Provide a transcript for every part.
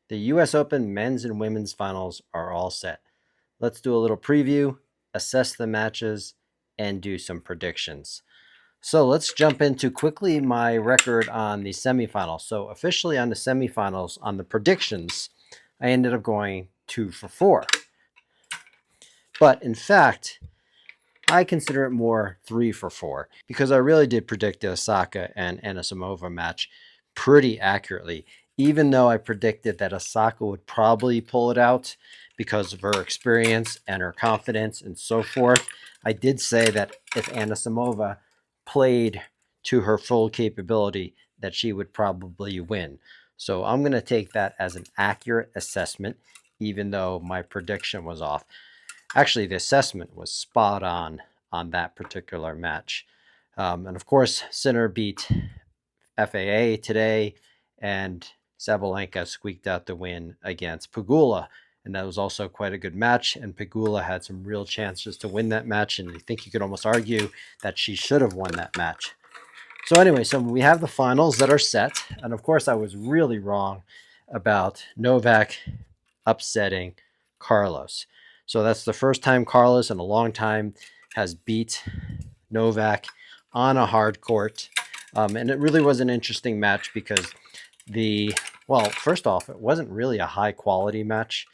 The US Open men's and women's finals are all set. Let's do a little preview, assess the matches, and do some predictions. So let's jump into quickly my record on the semifinals. So officially on the semifinals, on the predictions, I ended up going 2 for 4. But in fact, I consider it more 3 for 4 because I really did predict the Osaka and Anisimova match pretty accurately, even though I predicted that Osaka would probably pull it out because of her experience and her confidence and so forth. I did say that if Anisimova played to her full capability, that she would probably win. So I'm going to take that as an accurate assessment, even though my prediction was off. Actually, the assessment was spot on that particular match. And of course, Sinner beat FAA today, and Sabalenka squeaked out the win against Pegula. And that was also quite a good match. And Pegula had some real chances to win that match. And I think you could almost argue that she should have won that match. So anyway, so we have the finals that are set. And of course, I was really wrong about Novak upsetting Carlos. So that's the first time Carlos in a long time has beat Novak on a hard court. And it really was an interesting match because first off, it wasn't really a high quality match.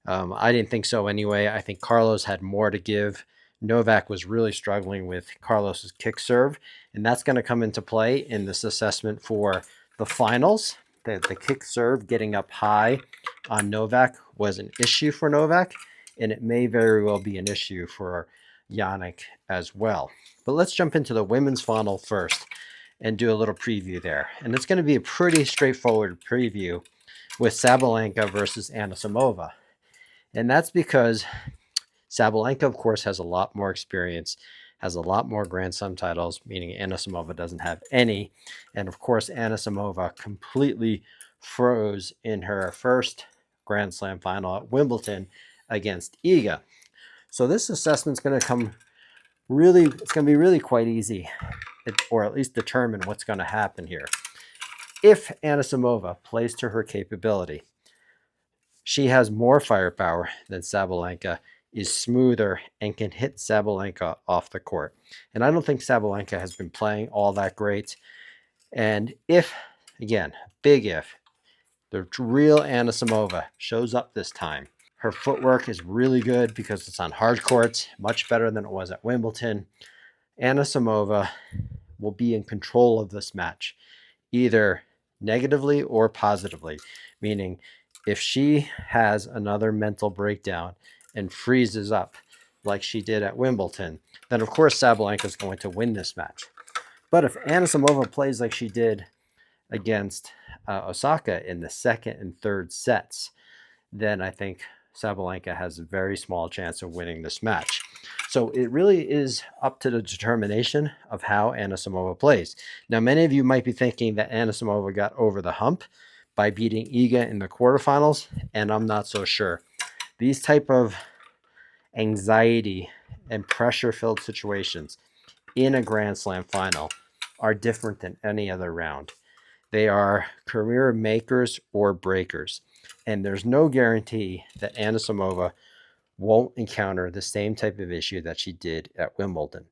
I didn't think so anyway. I think Carlos had more to give. Novak was really struggling with Carlos's kick serve, and that's going to come into play in this assessment for the finals. The kick serve getting up high on Novak was an issue for Novak, and it may very well be an issue for Jannik as well. But let's jump into the women's final first and do a little preview there. And it's going to be a pretty straightforward preview with Sabalenka versus Anisimova. And that's because Sabalenka, of course, has a lot more experience, has a lot more Grand Slam titles, meaning Anisimova doesn't have any. And of course, Anisimova completely froze in her first Grand Slam final at Wimbledon against Iga. So this assessment's going to come it's going to be really quite easy, or at least determine what's going to happen here. If Anisimova plays to her capability, she has more firepower than Sabalenka, is smoother, and can hit Sabalenka off the court. And I don't think Sabalenka has been playing all that great. And if, again, big if, the real Anisimova shows up this time, her footwork is really good because it's on hard courts, much better than it was at Wimbledon. Anisimova will be in control of this match, either negatively or positively, meaning if she has another mental breakdown and freezes up like she did at Wimbledon, then of course Sabalenka is going to win this match. But if Anisimova plays like she did against Osaka in the second and third sets, then I think Sabalenka has a very small chance of winning this match. So it really is up to the determination of how Anisimova plays. Now, many of you might be thinking that Anisimova got over the hump by beating Iga in the quarterfinals, and I'm not so sure. These type of anxiety and pressure-filled situations in a Grand Slam final are different than any other round. They are career makers or breakers. And there's no guarantee that Anisimova won't encounter the same type of issue that she did at Wimbledon.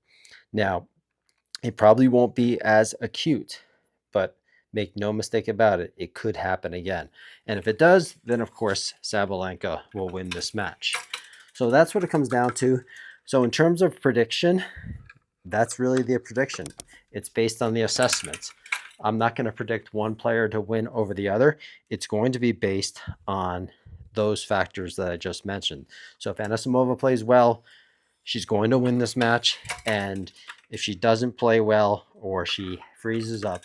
Now, it probably won't be as acute, but make no mistake about it, it could happen again. And if it does, then of course Sabalenka will win this match. So that's what it comes down to. So in terms of prediction, that's really the prediction. It's based on the assessments. I'm not going to predict one player to win over the other. It's going to be based on those factors that I just mentioned. So if Anisimova plays well, she's going to win this match. And if she doesn't play well or she freezes up,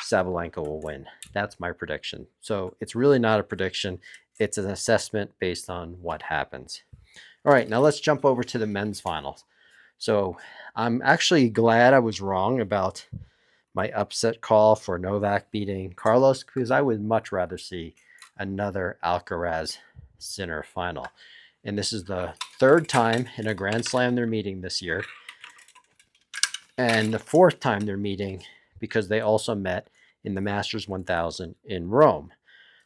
Sabalenka will win. That's my prediction. So it's really not a prediction. It's an assessment based on what happens. All right, now let's jump over to the men's finals. So I'm actually glad I was wrong about my upset call for Novak beating Carlos, because I would much rather see another Alcaraz Sinner final. And this is the third time in a Grand Slam they're meeting this year, and the fourth time they're meeting because they also met in the Masters 1000 in Rome.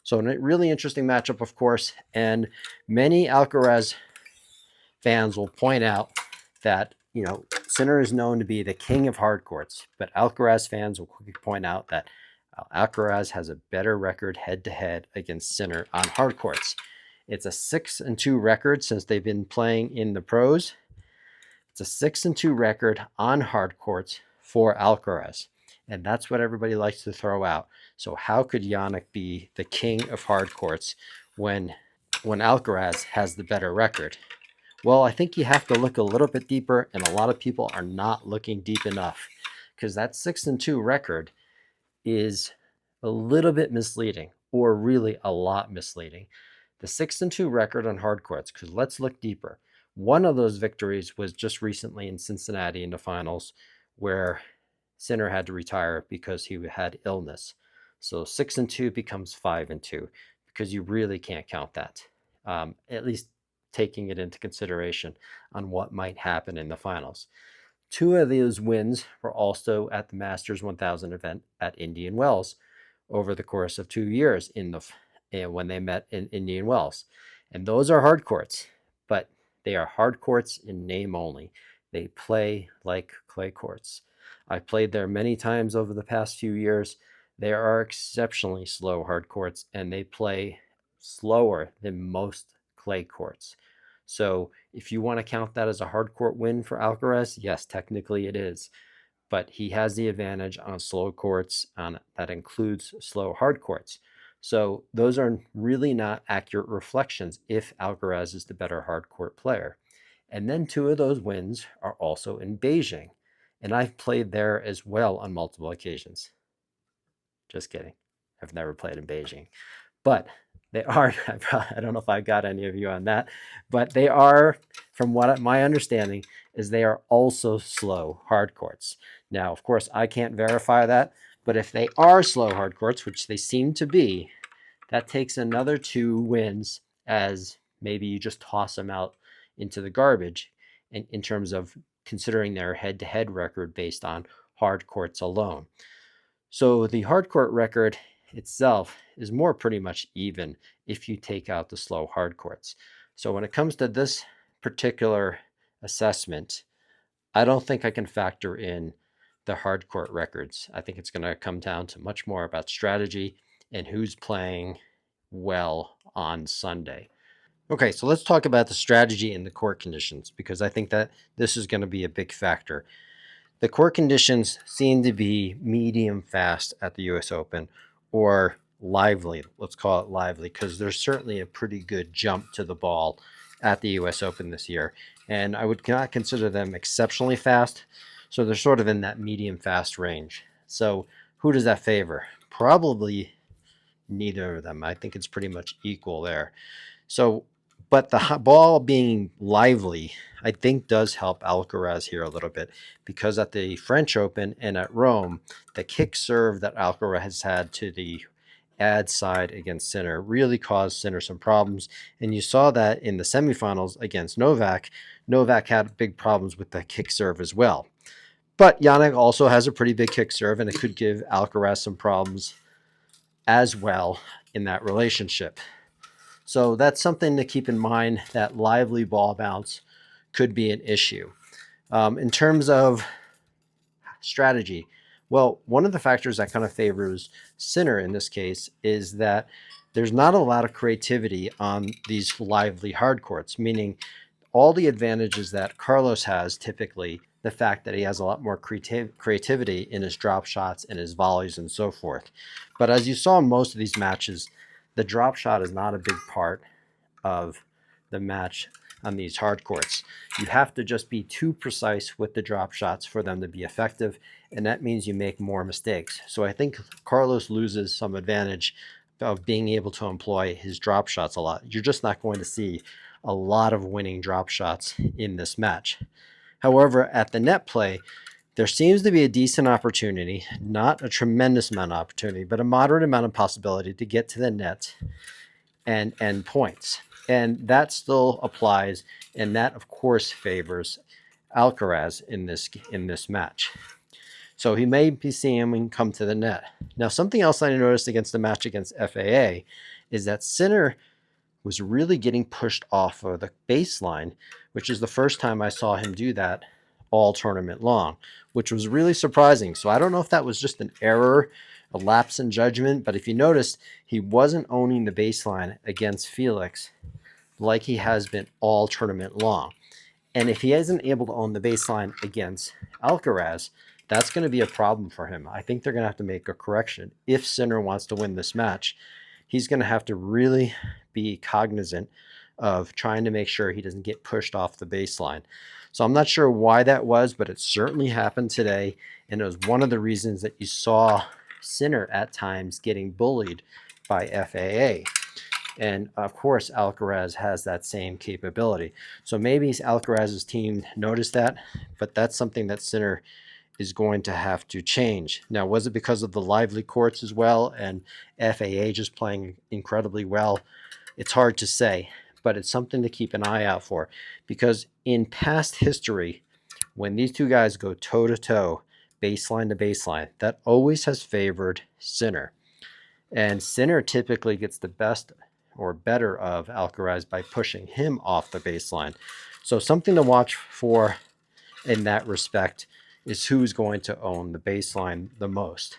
So a really interesting matchup, of course, and many Alcaraz fans will point out that, Sinner is known to be the king of hard courts, but Alcaraz fans will quickly point out that Alcaraz has a better record head-to-head against Sinner on hard courts. It's a 6-2 record since they've been playing in the pros. It's a 6-2 record on hard courts for Alcaraz, and that's what everybody likes to throw out. So how could Jannik be the king of hard courts when Alcaraz has the better record? Well, I think you have to look a little bit deeper, and a lot of people are not looking deep enough, because that 6-2 record is a little bit misleading, or really a lot misleading. The 6-2 record on hard courts, because let's look deeper. One of those victories was just recently in Cincinnati in the finals, where Sinner had to retire because he had illness. So 6-2 becomes 5-2, because you really can't count that, at least taking it into consideration on what might happen in the finals. Two of those wins were also at the Masters 1000 event at Indian Wells over the course of 2 years when they met in Indian Wells. And those are hard courts, but they are hard courts in name only. They play like clay courts. I've played there many times over the past few years. They are exceptionally slow hard courts, and they play slower than most clay courts. So if you want to count that as a hard court win for Alcaraz, yes, technically it is. But he has the advantage on slow courts, that includes slow hard courts. So those are really not accurate reflections if Alcaraz is the better hard court player. And then two of those wins are also in Beijing. And I've played there as well on multiple occasions. Just kidding. I've never played in Beijing. But they are, I don't know if I got any of you on that, but they are, from what my understanding is, they are also slow hard courts. Now, of course, I can't verify that, but if they are slow hard courts, which they seem to be, that takes another 2 wins, as maybe you just toss them out into the garbage in terms of considering their head-to-head record based on hard courts alone. So the hard court record itself is more pretty much even if you take out the slow hard courts. So when it comes to this particular assessment, I don't think I can factor in the hard court records. I think it's going to come down to much more about strategy and who's playing well on Sunday. Okay, so let's talk about the strategy and the court conditions, because I think that this is going to be a big factor. The court conditions seem to be medium fast at the US Open, or lively. Let's call it lively, because there's certainly a pretty good jump to the ball at the US Open this year. And I would not consider them exceptionally fast. So they're sort of in that medium fast range. So who does that favor? Probably neither of them. I think it's pretty much equal there. So, but the ball being lively, I think, does help Alcaraz here a little bit, because at the French Open and at Rome, the kick serve that Alcaraz has had to the ad side against Sinner really caused Sinner some problems. And you saw that in the semifinals against Novak. Novak had big problems with the kick serve as well. But Jannik also has a pretty big kick serve, and it could give Alcaraz some problems as well in that relationship. So that's something to keep in mind, that lively ball bounce could be an issue. In terms of strategy, well, one of the factors that kind of favors Sinner in this case is that there's not a lot of creativity on these lively hard courts, meaning all the advantages that Carlos has, typically the fact that he has a lot more creativity in his drop shots and his volleys and so forth. But as you saw in most of these matches, the drop shot is not a big part of the match on these hard courts. You have to just be too precise with the drop shots for them to be effective, and that means you make more mistakes. So I think Carlos loses some advantage of being able to employ his drop shots a lot. You're just not going to see a lot of winning drop shots in this match. However, at the net play, there seems to be a decent opportunity, not a tremendous amount of opportunity, but a moderate amount of possibility to get to the net and end points. And that still applies, and that, of course, favors Alcaraz in this match. So he may be seeing him come to the net. Now, something else I noticed against the match against FAA is that Sinner was really getting pushed off of the baseline, which is the first time I saw him do that all tournament long, which was really surprising. So I don't know if that was just an error, a lapse in judgment, but if you noticed, he wasn't owning the baseline against Felix like he has been all tournament long. And if he isn't able to own the baseline against Alcaraz, that's going to be a problem for him. I think they're going to have to make a correction. If Sinner wants to win this match, he's going to have to really be cognizant of trying to make sure he doesn't get pushed off the baseline. So I'm not sure why that was, but it certainly happened today. And it was one of the reasons that you saw Sinner at times getting bullied by FAA. And of course, Alcaraz has that same capability. So maybe Alcaraz's team noticed that, but that's something that Sinner is going to have to change. Now, was it because of the lively courts as well and FAA just playing incredibly well? It's hard to say, but it's something to keep an eye out for, because in past history, when these two guys go toe-to-toe, baseline to baseline, that always has favored Sinner. And Sinner typically gets the best or better of Alcaraz by pushing him off the baseline. So something to watch for in that respect is who's going to own the baseline the most.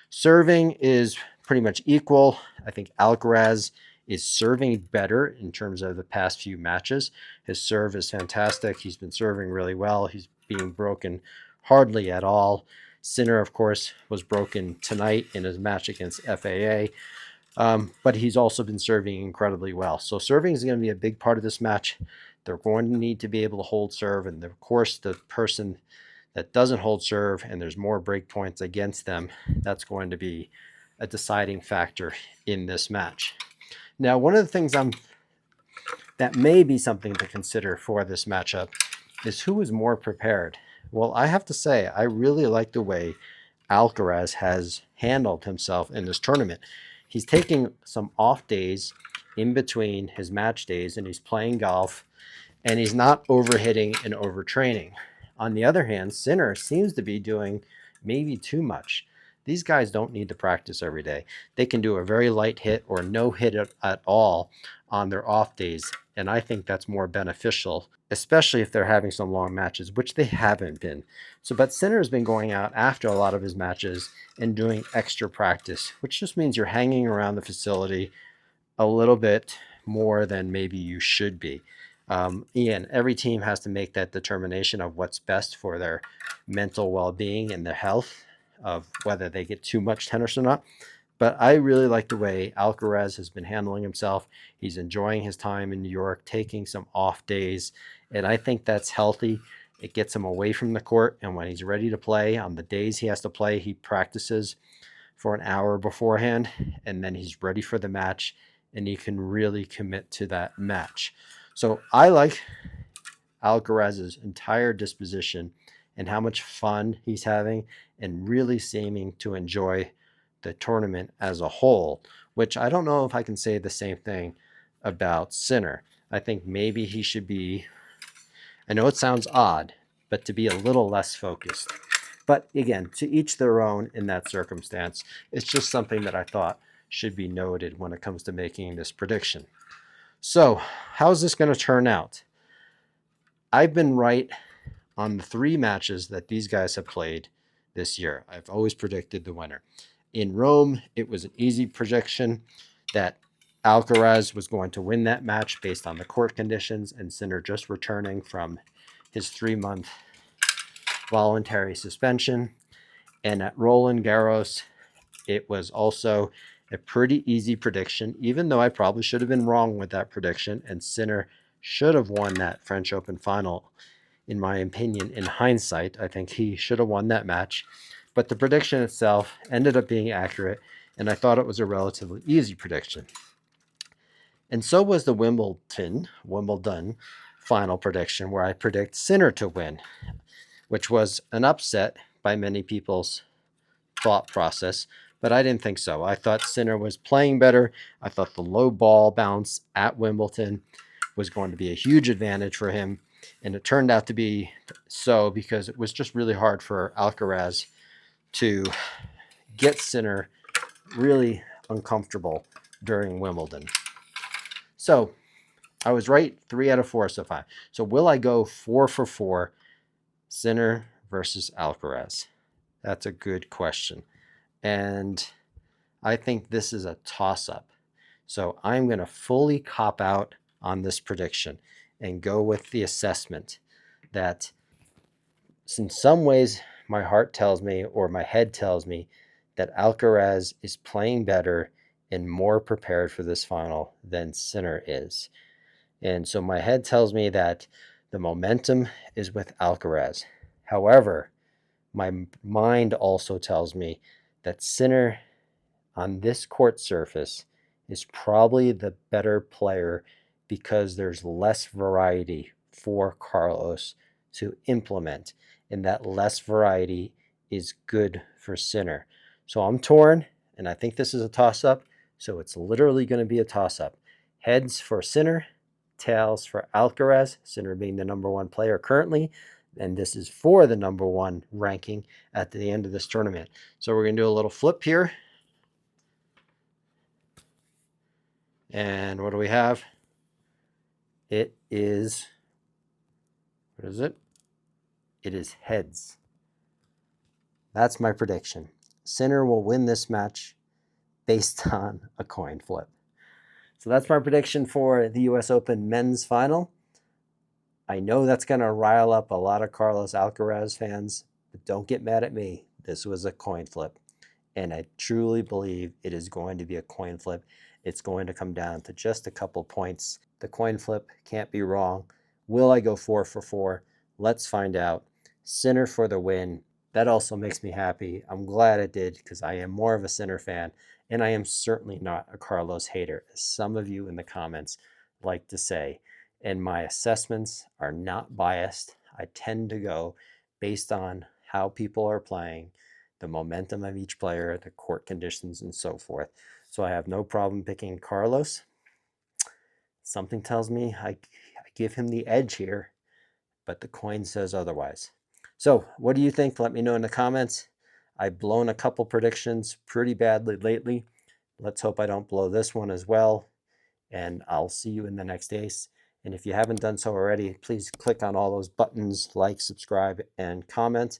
Serving is pretty much equal. I think Alcaraz is serving better in terms of the past few matches. His serve is fantastic. He's been serving really well. He's being broken hardly at all. Sinner, of course, was broken tonight in his match against FAA. But he's also been serving incredibly well. So serving is going to be a big part of this match. They're going to need to be able to hold serve. And of course, the person that doesn't hold serve and there's more break points against them, that's going to be a deciding factor in this match. Now, one of the things that may be something to consider for this matchup is who is more prepared. Well, I have to say, I really like the way Alcaraz has handled himself in this tournament. He's taking some off days in between his match days, and he's playing golf, and he's not overhitting and overtraining. On the other hand, Sinner seems to be doing maybe too much. These guys don't need to practice every day. They can do a very light hit or no hit at all on their off days, and I think that's more beneficial, especially if they're having some long matches, which they haven't been. But Sinner's been going out after a lot of his matches and doing extra practice, which just means you're hanging around the facility a little bit more than maybe you should be. Ian, every team has to make that determination of what's best for their mental well-being and their health, of whether they get too much tennis or not. But I really like the way Alcaraz has been handling himself. He's enjoying his time in New York, taking some off days, and I think that's healthy. It gets him away from the court, and when he's ready to play, on the days he has to play, he practices for an hour beforehand, and then he's ready for the match, and he can really commit to that match. So I like Alcaraz's entire disposition and how much fun he's having and really seeming to enjoy the tournament as a whole, which I don't know if I can say the same thing about Sinner. I think maybe he should be, I know it sounds odd, but to be a little less focused. But again, to each their own in that circumstance. It's just something that I thought should be noted when it comes to making this prediction. So how's this going to turn out? I've been right on the 3 matches that these guys have played this year. I've always predicted the winner. In Rome, it was an easy prediction that Alcaraz was going to win that match based on the court conditions and Sinner just returning from his 3-month voluntary suspension. And at Roland Garros, it was also a pretty easy prediction, even though I probably should have been wrong with that prediction, and Sinner should have won that French Open final. In my opinion, in hindsight, I think he should have won that match. But the prediction itself ended up being accurate, and I thought it was a relatively easy prediction. And so was the Wimbledon final prediction, where I predict Sinner to win, which was an upset by many people's thought process, but I didn't think so. I thought Sinner was playing better. I thought the low ball bounce at Wimbledon was going to be a huge advantage for him, and it turned out to be so because it was just really hard for Alcaraz to get Sinner really uncomfortable during Wimbledon. So I was right 3 out of 4 so far. So will I go 4 for 4 Sinner versus Alcaraz? That's a good question. And I think this is a toss-up. So I'm going to fully cop out on this prediction and go with the assessment that in some ways my heart tells me or my head tells me that Alcaraz is playing better and more prepared for this final than Sinner is. And so my head tells me that the momentum is with Alcaraz. However, my mind also tells me that Sinner on this court surface is probably the better player because there's less variety for Carlos to implement, and that less variety is good for Sinner. So I'm torn, and I think this is a toss-up, so it's literally going to be a toss-up. Heads for Sinner, tails for Alcaraz, Sinner being the number 1 player currently, and this is for the number 1 ranking at the end of this tournament. So we're going to do a little flip here. And what do we have? It is, what is it? It is heads. That's my prediction. Sinner will win this match based on a coin flip. So that's my prediction for the US Open men's final. I know that's going to rile up a lot of Carlos Alcaraz fans, but don't get mad at me. This was a coin flip. And I truly believe it is going to be a coin flip. It's going to come down to just a couple points. The coin flip can't be wrong. Will I go 4 for 4? Let's find out. Sinner for the win. That also makes me happy. I'm glad it did because I am more of a Sinner fan, and I am certainly not a Carlos hater, as some of you in the comments like to say. And my assessments are not biased. I tend to go based on how people are playing, the momentum of each player, the court conditions, and so forth. So I have no problem picking Carlos. Something tells me I give him the edge here, but the coin says otherwise. So what do you think? Let me know in the comments. I've blown a couple predictions pretty badly lately. Let's hope I don't blow this one as well. And I'll see you in the next ace. And if you haven't done so already, please click on all those buttons, like, subscribe, and comment.